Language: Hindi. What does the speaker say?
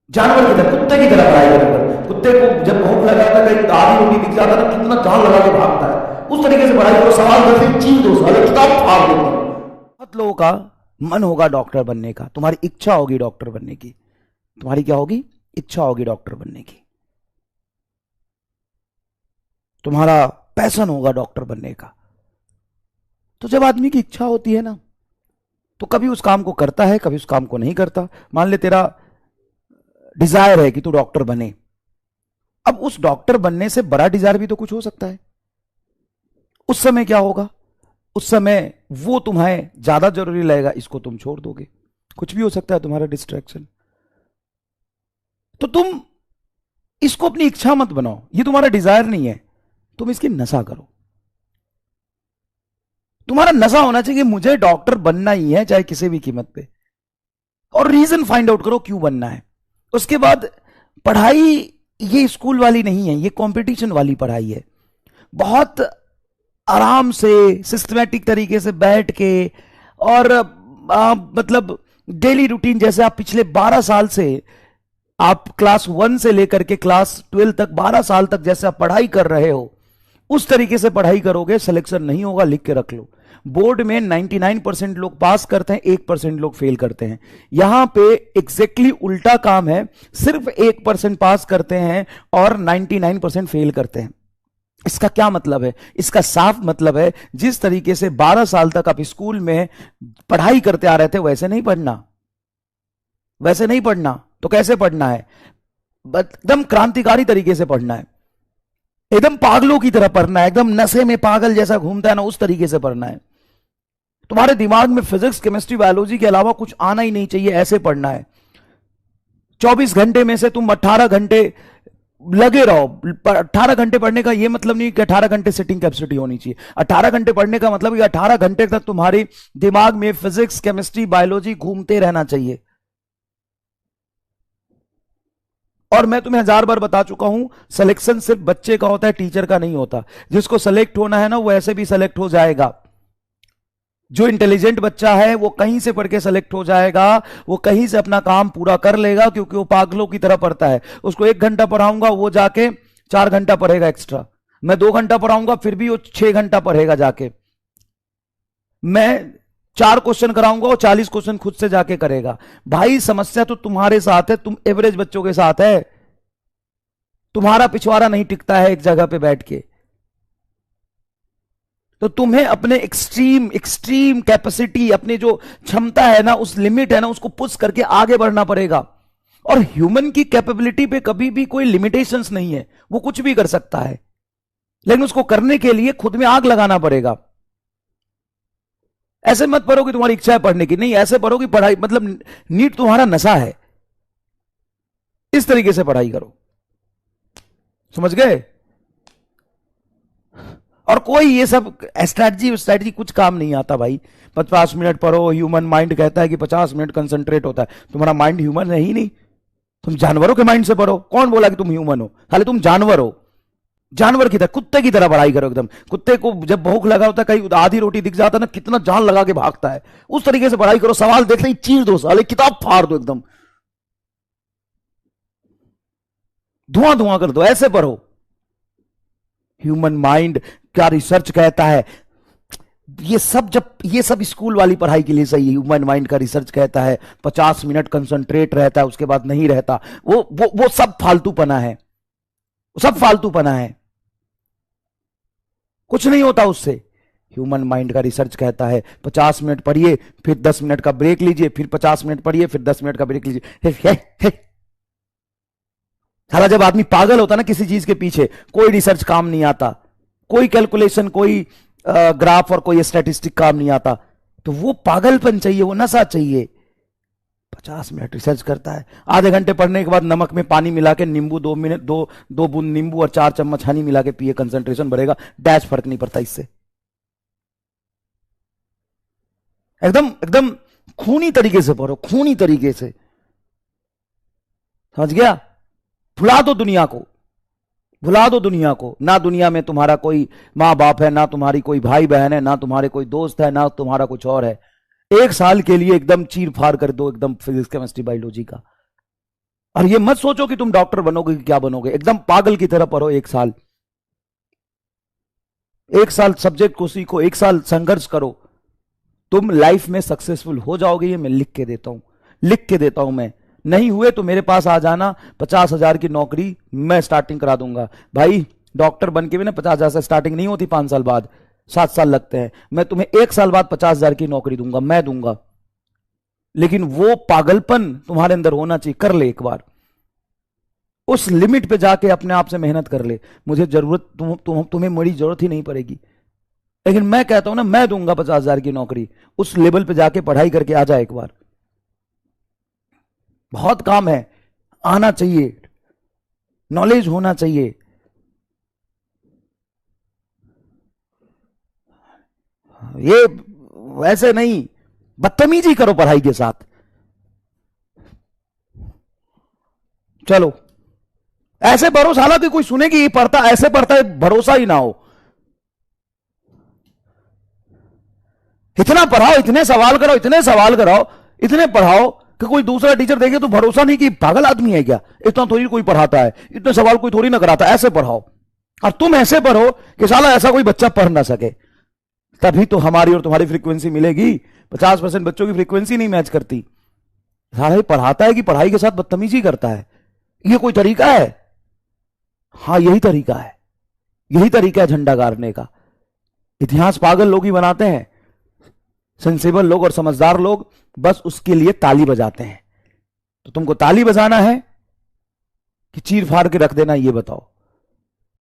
जानवर की तरह, कुत्ते की तरह पढ़ाई करो। कुत्ते को जब भूख लगा था, कहीं आधी रोटी दिख जाता ना, कितना जान लगा के भागता है, उस तरीके से पढ़ाई करो। सवाल दस चीज दो साले, किताब फाड़ दो। बहुत लोगों का मन होगा डॉक्टर बनने का, तुम्हारी इच्छा होगी डॉक्टर बनने की, तुम्हारी क्या होगी, इच्छा होगी डॉक्टर बनने की, तुम्हारा पैशन होगा डॉक्टर बनने का। तो जब आदमी की इच्छा होती है ना, तो कभी उस काम को करता है, कभी उस काम को नहीं करता। मान ले तेरा डिजायर है कि तू डॉक्टर बने, अब उस डॉक्टर बनने से बड़ा डिजायर भी तो कुछ हो सकता है। उस समय क्या होगा, उस समय वो तुम्हें ज्यादा जरूरी लगेगा, इसको तुम छोड़ दोगे। कुछ भी हो सकता है तुम्हारा डिस्ट्रैक्शन। तो तुम इसको अपनी इच्छा मत बनाओ, ये तुम्हारा डिजायर नहीं है, तुम इसकी नशा करो। तुम्हारा नशा होना चाहिए कि मुझे डॉक्टर बनना ही है, चाहे किसी भी कीमत पे। और रीजन फाइंड आउट करो क्यों बनना है। उसके बाद पढ़ाई ये स्कूल वाली नहीं है, ये कंपटीशन वाली पढ़ाई है। बहुत आराम से सिस्टमैटिक तरीके से बैठ के, और मतलब डेली रूटीन, जैसे आप पिछले 12 साल से, आप क्लास 1 से लेकर के क्लास 12 तक 12 साल तक जैसे आप पढ़ाई कर रहे हो, उस तरीके से पढ़ाई करोगे, सिलेक्शन नहीं होगा, लिख के रख लो। बोर्ड में 99% लोग पास करते हैं, 1% लोग फेल करते हैं। यहां पे एग्जैक्टली उल्टा काम है, सिर्फ 1% पास करते हैं और 99% फेल करते हैं। इसका क्या मतलब है, इसका साफ मतलब है, जिस तरीके से 12 साल तक आप स्कूल में पढ़ाई करते आ रहे थे, वैसे नहीं पढ़ना। वैसे नहीं पढ़ना तो कैसे पढ़ना है, एकदम क्रांतिकारी तरीके से पढ़ना है, एकदम पागलों की तरह पढ़ना है, एकदम नशे में पागल जैसा घूमता है ना, उस तरीके से पढ़ना है। तुम्हारे दिमाग में फिजिक्स, केमिस्ट्री, बायोलॉजी के अलावा कुछ आना ही नहीं चाहिए, ऐसे पढ़ना है। 24 घंटे में से तुम 18 घंटे लगे रहो। 18 घंटे पढ़ने का यह मतलब नहीं कि 18 घंटे सिटिंग कैपेसिटी होनी चाहिए। 18 घंटे पढ़ने का मतलब कि 18 घंटे तक तुम्हारे दिमाग में फिजिक्स, केमिस्ट्री, बायोलॉजी घूमते रहना चाहिए। और मैं तुम्हें 1000 बार बता चुका हूं, सिलेक्शन सिर्फ बच्चे का होता है, टीचर का नहीं होता। जिसको सेलेक्ट होना है ना, वो ऐसे भी सेलेक्ट हो जाएगा। जो इंटेलिजेंट बच्चा है वो कहीं से पढ़ के सेलेक्ट हो जाएगा, वो कहीं से अपना काम पूरा कर लेगा, क्योंकि वो पागलों की तरह पढ़ता है। उसको 1 घंटा पढ़ाऊंगा, वो जाके 4 घंटा पढ़ेगा एक्स्ट्रा। मैं 2 घंटा पढ़ाऊंगा, फिर भी वो 6 घंटा पढ़ेगा जाके। मैं 4 क्वेश्चन कराऊंगा, वो 40 क्वेश्चन खुद से जाके करेगा। भाई समस्या तो तुम्हारे साथ है, तुम एवरेज बच्चों के साथ है। तुम्हारा पिछवाड़ा नहीं टिकता है एक जगह पे बैठ के। तो तुम्हें अपने एक्सट्रीम एक्सट्रीम कैपेसिटी, अपनी जो क्षमता है ना, उस लिमिट है ना, उसको पुश करके आगे बढ़ना पड़ेगा। और ह्यूमन की कैपेबिलिटी पे कभी भी कोई लिमिटेशंस नहीं है, वो कुछ भी कर सकता है, लेकिन उसको करने के लिए खुद में आग लगाना पड़ेगा। ऐसे मत पढ़ो कि तुम्हारी इच्छा है पढ़ने की, नहीं, ऐसे पढ़ो कि पढ़ाई मतलब नीट तुम्हारा नशा है। इस तरीके से पढ़ाई करो, समझ गए। और कोई ये सब स्ट्रैटेजी कुछ काम नहीं आता भाई। 50 मिनट पढ़ो, ह्यूमन माइंड कहता है कि 50 मिनट कंसंट्रेट होता है। तुम्हारा माइंड ह्यूमन है ही नहीं, तुम जानवरों के माइंड से पढ़ो। कौन बोला कि तुम ह्यूमन हो, खाली तुम जानवर हो। जानवर की तरह, कुत्ते की तरह पढ़ाई करो एकदम। कुत्ते को जब भूख लगा होता है, कहीं आधी रोटी दिख जाता है ना, कितना जान लगा के भागता है, उस तरीके से पढ़ाई करो। सवाल देखते ही चीर दो साले, किताब फाड़ दो, एकदम धुआं धुआं कर दो, ऐसे पढ़ो। ह्यूमन माइंड क्या रिसर्च कहता है, ये सब स्कूल वाली पढ़ाई के लिए सही है। ह्यूमन माइंड का रिसर्च कहता है 50 मिनट कंसंट्रेट रहता है, उसके बाद नहीं रहता। वो सब फालतूपना है, सब फालतूपना है, कुछ नहीं होता उससे। ह्यूमन माइंड का रिसर्च कहता है 50 मिनट पढ़िए, फिर 10 मिनट का ब्रेक लीजिए, फिर 50 मिनट पढ़िए, फिर 10 मिनट का ब्रेक लीजिए। साला जब आदमी पागल होता ना किसी चीज के पीछे, कोई रिसर्च काम नहीं आता, कोई कैलकुलेशन, कोई ग्राफ और कोई स्टैटिस्टिक काम नहीं आता। तो वो पागलपन चाहिए, वो नशा चाहिए। 50 मिनट रिसर्च करता है, आधे घंटे पढ़ने के बाद नमक में पानी मिला के नींबू, 2 बूंद नींबू और 4 चम्मच हनी मिला के पिए, कंसंट्रेशन बढ़ेगा। डैश फर्क नहीं पड़ता इससे। एकदम एकदम खूनी तरीके से पढ़ो, खूनी तरीके से, समझ गया। भुला दो दुनिया को, भुला दो दुनिया को। ना दुनिया में तुम्हारा कोई माँ बाप है, ना तुम्हारी कोई भाई बहन है, ना तुम्हारे कोई दोस्त है, ना तुम्हारा कुछ और है। 1 साल के लिए एकदम चीर फाड़ कर दो, एकदम फिजिक्स, केमिस्ट्री, बायोलॉजी का। और ये मत सोचो कि तुम डॉक्टर बनोगे कि क्या बनोगे, एकदम पागल की तरह पढ़ो 1 साल, 1 साल सब्जेक्ट को सीखो, 1 साल संघर्ष करो, तुम लाइफ में सक्सेसफुल हो जाओगे। ये मैं लिख के देता हूं, लिख के देता हूं मैं। नहीं हुए तो मेरे पास आ जाना, 50,000 की नौकरी मैं स्टार्टिंग करा दूंगा। भाई डॉक्टर बन के भी ना 50,000 से स्टार्टिंग नहीं होती, 5 साल बाद, 7 साल लगते हैं। मैं तुम्हें 1 साल बाद 50,000 की नौकरी दूंगा, मैं दूंगा। लेकिन वो पागलपन तुम्हारे अंदर होना चाहिए। कर ले एक बार, उस लिमिट पे जाके अपने आप से मेहनत कर ले। मुझे जरूरत तुम्हें मेरी जरूरत ही नहीं पड़ेगी, लेकिन मैं कहता हूं ना, मैं दूंगा 50,000 की नौकरी। उस लेवल पे जाके पढ़ाई करके आ जाए एक बार। बहुत काम है, आना चाहिए, नॉलेज होना चाहिए। ये वैसे नहीं, बदतमीजी करो पढ़ाई के साथ। चलो ऐसे भरोसा, हालांकि कोई सुने कि ये पढ़ता, ऐसे पढ़ता है, भरोसा ही ना हो। इतना पढ़ाओ, इतने सवाल कराओ, इतने सवाल कराओ, इतने पढ़ाओ कि कोई दूसरा टीचर देखे तो भरोसा नहीं कि पागल आदमी है क्या, इतना थोड़ी कोई पढ़ाता है, इतने सवाल कोई थोड़ी ना कराता। ऐसे पढ़ाओ, और तुम ऐसे पढ़ो कि साला ऐसा कोई बच्चा पढ़ ना सके। तभी तो हमारी और तुम्हारी फ्रीक्वेंसी मिलेगी। 50% बच्चों की फ्रीक्वेंसी नहीं मैच करती। साला पढ़ाता है कि पढ़ाई के साथ बदतमीजी करता है? ये कोई तरीका है? हाँ यही तरीका है, यही तरीका है झंडा गाड़ने का। इतिहास पागल लोग ही बनाते हैं, सेंसिबल लोग और समझदार लोग बस उसके लिए ताली बजाते हैं। तो तुमको ताली बजाना है कि चीर फाड़ के रख देना, ये बताओ।